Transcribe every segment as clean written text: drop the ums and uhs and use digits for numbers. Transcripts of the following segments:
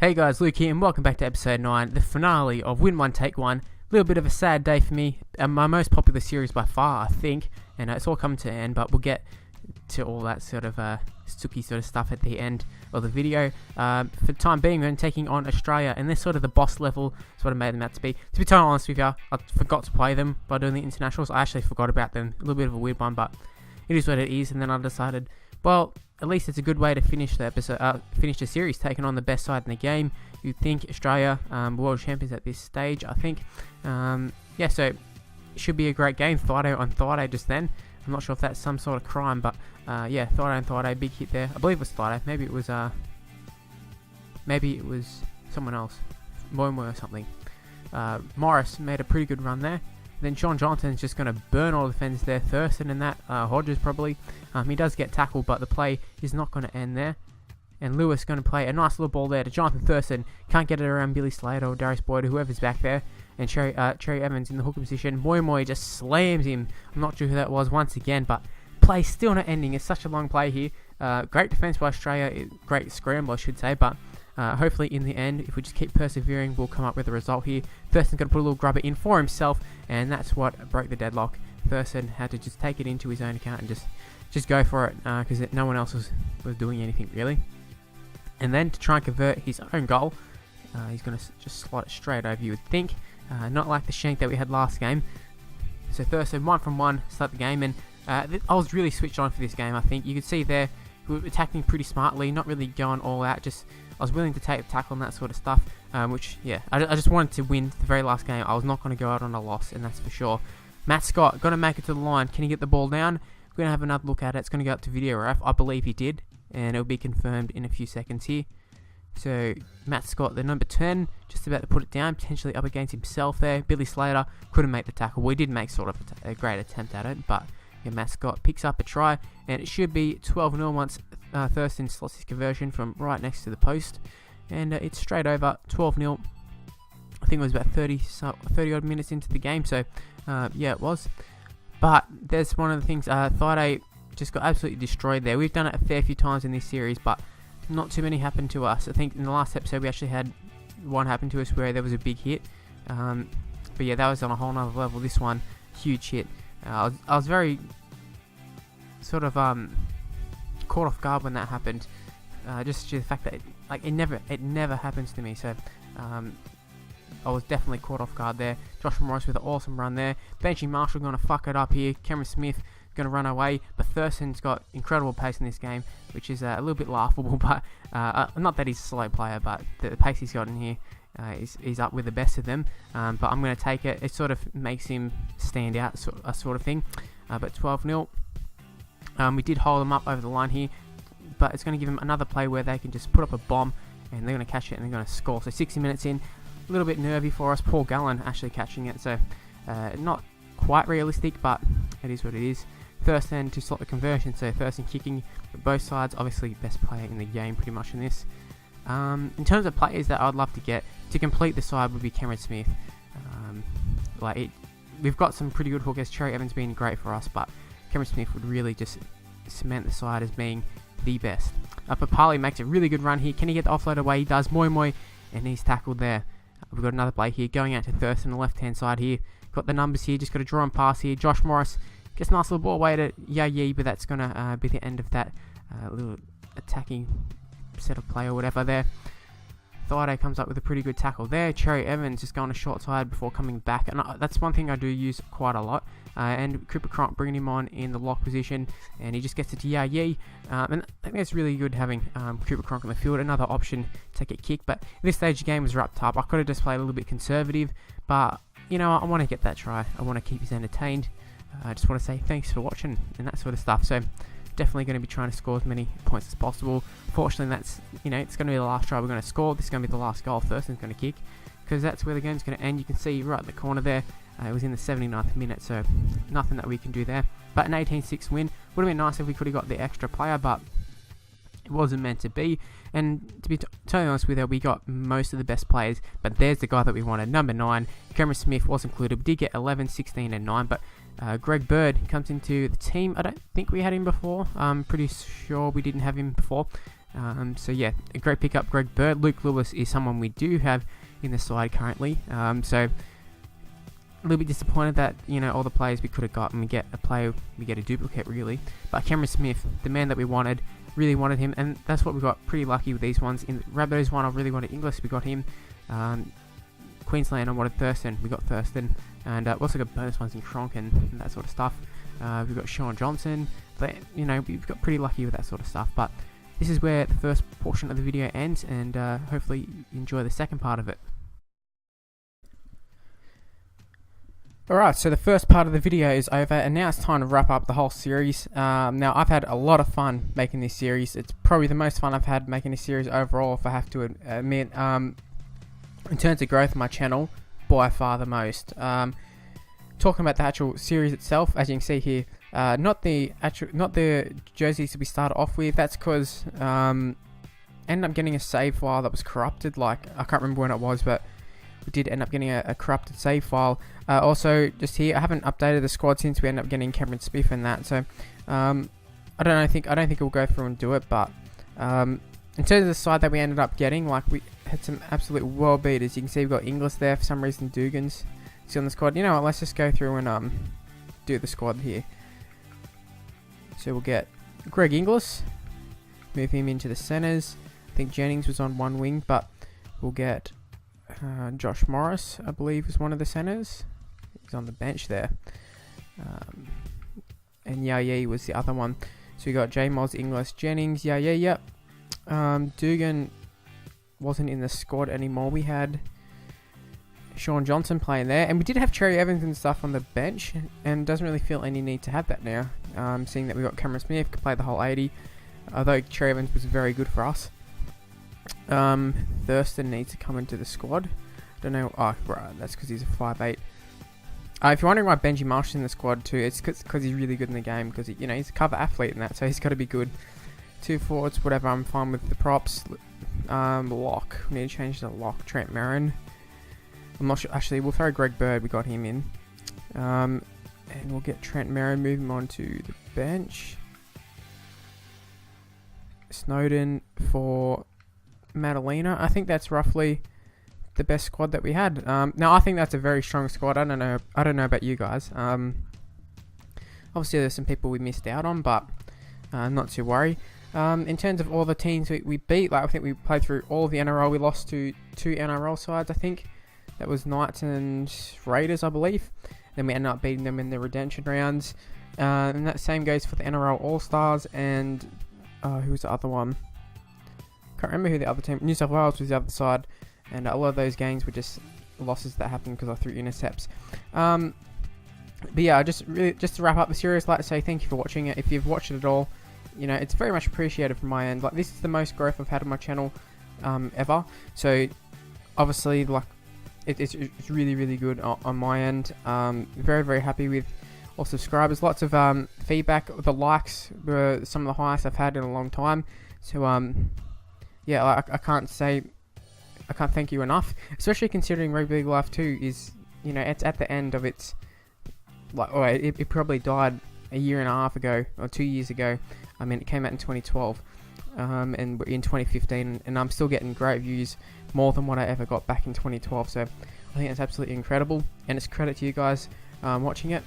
Hey guys, Luke here and welcome back to episode 9, the finale of Win 1 Take 1. A little bit of a sad day for me, my most popular series by far, I think, and it's all come to an end, but we'll get to all that sort of stooky sort of stuff at the end of the video. For the time being, we're taking on Australia, and they're sort of the boss level, is what I made them out to be. To be totally honest with you, I forgot to play them by doing the internationals. I actually forgot about them, a little bit of a weird one, but it is what it is, and then I decided, well, at least it's a good way to finish the episode, finish the series, taking on the best side in the game. You'd think Australia, world champions at this stage, I think. Yeah, so it should be a great game. Thaiday on Thaiday just then. I'm not sure if that's some sort of crime, but yeah, Thaiday on Thaiday, big hit there. I believe it was Thaiday. Maybe it was someone else, Moimo or something. Morris made a pretty good run there. Then Sean Johnson's just going to burn all the defenders there. Thurston and that, Hodges probably. He does get tackled, but the play is not going to end there. And Lewis going to play a nice little ball there to Jonathan Thurston. Can't get it around Billy Slater or Darius Boyd or whoever's back there. And Cherry Evans in the hooker position. Moy just slams him. I'm not sure who that was once again, but play still not ending. It's such a long play here. Great defense by Australia. Great scramble, I should say, but hopefully in the end, if we just keep persevering, we'll come up with a result here. Thurston's going to put a little grubber in for himself, and that's what broke the deadlock. Thurston had to just take it into his own account and just go for it, because no one else was doing anything really. And then to try and convert his own goal, he's going to just slot it straight over, you would think. Not like the shank that we had last game. So Thurston 1 from 1 start the game, and I was really switched on for this game. I think you could see there we were attacking pretty smartly, not really going all out. I was willing to take the tackle and that sort of stuff, which, yeah, I just wanted to win the very last game. I was not going to go out on a loss, and that's for sure. Matt Scott, going to make it to the line. Can he get the ball down? We're going to have another look at it. It's going to go up to video ref. I believe he did, and it'll be confirmed in a few seconds here. So, Matt Scott, the number 10, just about to put it down, potentially up against himself there. Billy Slater couldn't make the tackle. We did make sort of a great attempt at it, but yeah, Matt Scott picks up a try, and it should be 12-0 once Thurston slots his conversion from right next to the post, and it's straight over 12-0. I think it was about 30 odd minutes into the game, so yeah, it was. But there's one of the things, Thaiday just got absolutely destroyed there. We've done it a fair few times in this series, but not too many happened to us. I think in the last episode we actually had one happen to us where there was a big hit, but yeah, that was on a whole nother level. This one, huge hit. I was very sort of caught off guard when that happened, just due to the fact that it never happens to me. So I was definitely caught off guard there. Josh Morris with an awesome run there. Benji Marshall going to fuck it up here. Cameron Smith going to run away, but Thurston's got incredible pace in this game, which is a little bit laughable. But not that he's a slow player, but the pace he's got in here. He's up with the best of them, but I'm going to take it. It sort of makes him stand out, sort of thing. But 12-0. We did hold them up over the line here, but it's going to give them another play where they can just put up a bomb, and they're going to catch it, and they're going to score. So 60 minutes in, a little bit nervy for us. Paul Gallen actually catching it, so not quite realistic, but it is what it is. Thurston to slot the conversion, so Thurston kicking both sides. Obviously, best player in the game pretty much in this. In terms of players that I'd love to get to complete the side would be Cameron Smith. We've got some pretty good hookers. Cherry Evans being great for us, but Cameron Smith would really just cement the side as being the best. Papali makes a really good run here. Can he get the offload away? He does. Moy, and he's tackled there. We've got another play here going out to Thurston on the left-hand side here. Got the numbers here. Just got to draw and pass here. Josh Morris gets a nice little ball away to Yayi, but that's going to be the end of that little attacking set of play or whatever there. Thaiday comes up with a pretty good tackle there. Cherry Evans just going a short side before coming back, and that's one thing I do use quite a lot. And Cooper Cronk bringing him on in the lock position, and he just gets it to Yayi. And I think it's really good having Cooper Cronk on the field, another option to take a kick. But at this stage the game was wrapped up. I could have just played a little bit conservative, but you know, I want to get that try. I want to keep us entertained. I just want to say thanks for watching and that sort of stuff. So definitely going to be trying to score as many points as possible. Fortunately, that's, you know, it's going to be the last try we're going to score. This is going to be the last goal Thurston's going to kick, because that's where the game's going to end. You can see right in the corner there, it was in the 79th minute, so nothing that we can do there. But an 18-6 win. Would have been nice if we could have got the extra player, but it wasn't meant to be. And to be totally honest with you, we got most of the best players, but there's the guy that we wanted, number 9. Cameron Smith was included. We did get 11, 16 and 9, but Greg Bird comes into the team. I don't think we had him before. I'm pretty sure we didn't have him before. So yeah, a great pickup, Greg Bird. Luke Lewis is someone we do have in the side currently. So a little bit disappointed that, you know, all the players we could have got, and we get a duplicate really. But Cameron Smith, the man that we wanted, really wanted him, and that's what we got. Pretty lucky with these ones. In Rabbitohs one, I really wanted Inglis, we got him. Queensland, I wanted Thurston, we got Thurston, and we also got bonus ones in Cronk and that sort of stuff. We've got Sean Johnson. But, you know, we've got pretty lucky with that sort of stuff. But this is where the first portion of the video ends, and hopefully you enjoy the second part of it. Alright, so the first part of the video is over, and now it's time to wrap up the whole series. Now, I've had a lot of fun making this series. It's probably the most fun I've had making this series overall, if I have to admit. In terms of growth of my channel, by far the most. Talking about the actual series itself, as you can see here, not the jerseys that we started off with. That's because ended up getting a save file that was corrupted. Like, I can't remember when it was, but we did end up getting a corrupted save file. Also, just here, I haven't updated the squad since we ended up getting Cameron Smith and that. So, I don't think we'll go through and do it. But in terms of the side that we ended up getting, like, we had some absolute world beaters. You can see we've got Inglis there. For some reason, Dugan's still on the squad. You know what? Let's just go through and do the squad here. So we'll get Greg Inglis, move him into the centres. I think Jennings was on one wing, but we'll get Josh Morris, I believe, is one of the centres. He's on the bench there. And Yaya was the other one. So we got J Moz, Inglis, Jennings, Yep. Dugan wasn't in the squad anymore. We had Sean Johnson playing there, and we did have Cherry Evans and stuff on the bench, and doesn't really feel any need to have that now, seeing that we got Cameron Smith could play the whole 80, although Cherry Evans was very good for us. Thurston needs to come into the squad. Don't know. Oh, right, that's because he's a 5'8". If you're wondering why Benji Marsh's in the squad too, it's because he's really good in the game, because he's a cover athlete and that, so he's got to be good. 2 forwards, whatever. I'm fine with the props. Lock. We need to change the lock. Trent Merrin. I'm not sure. Actually, we'll throw Greg Bird. We got him in. And we'll get Trent Merrin. Move him on to the bench. Snowden for Madalena. I think that's roughly the best squad that we had. Now, I think that's a very strong squad. I don't know about you guys. Obviously, there's some people we missed out on, but not to worry. In terms of all the teams we beat, like, I think we played through all of the NRL. We lost to 2 NRL sides, I think. That was Knights and Raiders, I believe. Then we ended up beating them in the redemption rounds. And that same goes for the NRL All-Stars and who was the other one? Can't remember who the other team. New South Wales was the other side, and a lot of those games were just losses that happened because I threw intercepts. But yeah, just to wrap up the series, I'd like to say thank you for watching it. If you've watched it at all, it's very much appreciated from my end. Like, this is the most growth I've had on my channel ever. So obviously, like, it's really, really good on my end. Very, very happy with all subscribers. Lots of feedback. The likes were some of the highest I've had in a long time. So yeah, I can't thank you enough, especially considering Rugby League Live 2 is, it's at the end of its, like, it probably died a year and a half ago, or 2 years ago. I mean, it came out in 2012, and we're in 2015, and I'm still getting great views, more than what I ever got back in 2012, so I think it's absolutely incredible, and it's credit to you guys watching it.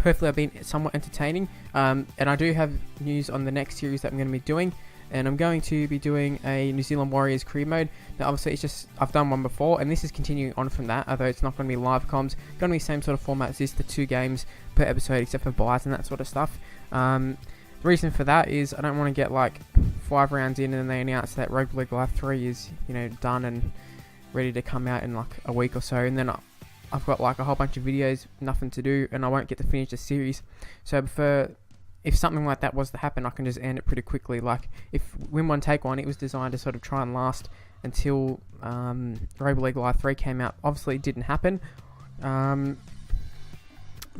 Hopefully I've been somewhat entertaining, and I do have news on the next series that I'm going to be doing, and I'm going to be doing a New Zealand Warriors career mode. Now, obviously, it's just, I've done one before, and this is continuing on from that, although it's not going to be live comms. Going to be the same sort of format as this, the 2 games per episode, except for buys and that sort of stuff. The reason for that is I don't want to get, like, 5 rounds in and then they announce that Rugby League Live 3 is, done and ready to come out in, like, a week or so, and then I've got, like, a whole bunch of videos, nothing to do, and I won't get to finish the series. So if something like that was to happen, I can just end it pretty quickly. Like, if Win One Take One, it was designed to sort of try and last until Rugby League Live 3 came out. Obviously, it didn't happen.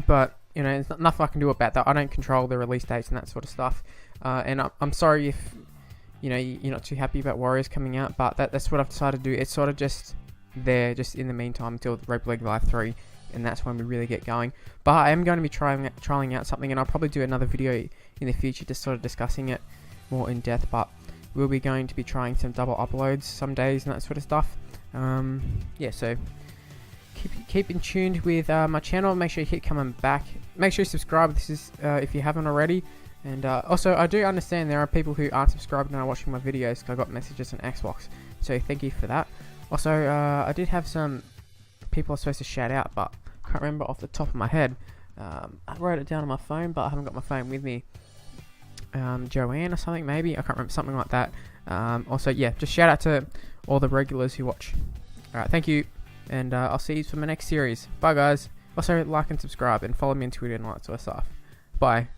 But, there's nothing I can do about that. I don't control the release dates and that sort of stuff. And I'm sorry if, you're not too happy about Warriors coming out, but that's what I've decided to do. It's sort of just there, just in the meantime, until Rugby League Live 3. And that's when we really get going. But I am going to be trialing out something, and I'll probably do another video in the future just sort of discussing it more in depth. But we'll be going to be trying some double uploads some days and that sort of stuff. Yeah, so keep in tuned with my channel. Make sure you keep coming back. Make sure you subscribe if you haven't already. And also, I do understand there are people who aren't subscribed and are watching my videos because I got messages on Xbox. So thank you for that. Also, I did have some people I was supposed to shout out, but I can't remember off the top of my head. I wrote it down on my phone, but I haven't got my phone with me. Joanne or something, maybe. I can't remember, something like that. Also, yeah, just shout out to all the regulars who watch. Alright, thank you. And I'll see you for my next series. Bye, guys. Also, like and subscribe and follow me on Twitter and all that sort of stuff. Bye.